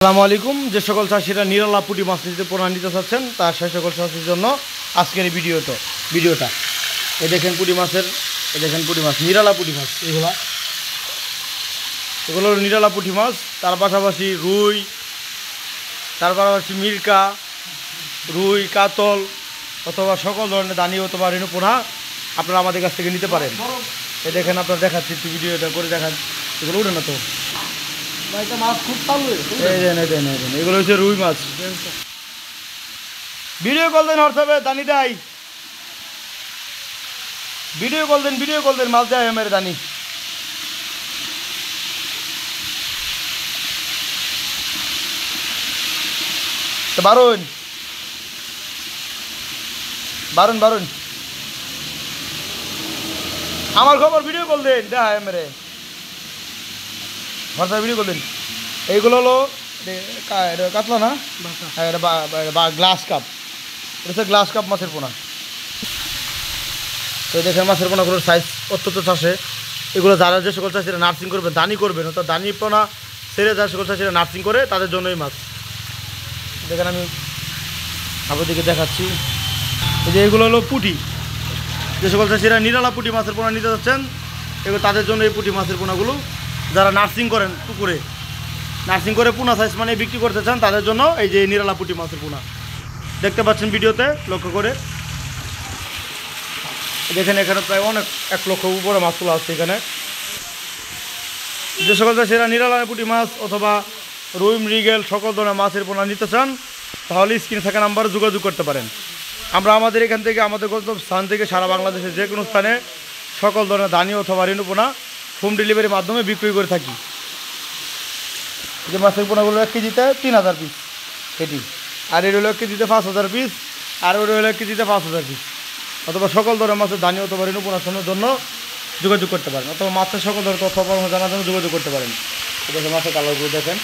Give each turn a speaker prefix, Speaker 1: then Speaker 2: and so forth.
Speaker 1: আসসালামু আলাইকুম। যে সকল চাষিরা নিরালা পুঁটি মাছ নিতে পোনা নিতে চাচ্ছেন তার সেই সকল চাষির জন্য আজকের এই ভিডিওটা এই দেখেন পুঁটি মাছের, এই দেখেন পুঁটি মাছ, নিরালা পুঁটি মাছ। এগুলো হলো নিরালা পুঁটি মাছ। তার পাশাপাশি রুই, তার পাশাপাশি মিরকা, রুই, কাতল অথবা সকল ধরনের দানি অথবা রেণু পোনা আপনারা আমাদের কাছ থেকে নিতে পারেন। এই দেখেন, আপনারা দেখাচ্ছি একটু ভিডিওটা করে দেখান। এগুলো উঠে না তো,
Speaker 2: মাছ খুব চালু।
Speaker 1: এগুলো হচ্ছে রুই মাছ। ভিডিও কল দেন হোয়াটসঅ্যাপে, দানি দেয়। ভিডিও কল দেন মাছ দেয় মেরে দানি। তো বারুন আমার খবর ভিডিও কল দেন, দেখায় মেরে হোয়াটসঅ্যাপে ভিডিও কল দেন। এইগুলো হলো কাতলা না, গ্লাস কাপ। এটা হচ্ছে গ্লাস কাপ মাছের পোনা। তো দেখেন মাছের পোনাগুলোর সাইজ অত্যন্ত চাষে। এগুলো যারা যে সকল চাষিরা নার্সিং করবেন, দানি করবেন, অর্থাৎ দানি পোনা ছেড়ে যারা সকল চাষিরা নার্সিং করে তাদের জন্যই মাছ। দেখেন আমি আপনাদেরকে দেখাচ্ছি। এই যে এগুলো হলো পুঁটি। যে সকল চাষিরা নিরালা পুঁটি মাছের পোনা নিতে যাচ্ছেন এগুলো তাদের জন্য এই পুঁটি মাছের পোনাগুলো। যারা নার্সিং করেন পুকুরে, নার্সিং করে পোনা সাইজ মানে বিক্রি করতে চান তাদের জন্য এই যে নিরালা পুঁটি মাছের পোনা দেখতে পাচ্ছেন ভিডিওতে লক্ষ্য করে। দেখেন এখানে প্রায় 1 লক্ষ উপরে মাছ তোলা আছে এখানে। যে সকল চাষিরা নিরালা পুঁটি মাছ অথবা রুই, মৃগেল সকল ধরনের মাছের পোনা নিতে চান তাহলে স্ক্রিনে থাকা নাম্বারে যোগাযোগ করতে পারেন। আমরা আমাদের এখান থেকে আমাদের গন্তব্য স্থান থেকে সারা বাংলাদেশের যে কোনো স্থানে সকল ধরনের দানি অথবা রেণু পোনা হোম ডেলিভারির মাধ্যমে বিক্রি করে থাকি। যে মাছের পোনাগুলো 1 কেজিতে 3000 পিস এটি, আর এর হলো 1 কেজিতে 5000 পিস, আর ওর হলো 1 কেজিতে 5000 পিস। অথবা সকল ধরনের মাছের দানি অথবা রেণু পোনা জন্য যোগাযোগ করতে পারেন, অথবা মাছের সকল ধরনের তথ্য জানার জন্য যোগাযোগ করতে পারেন। দেখেন মাছের কালারগুলো দেখেন।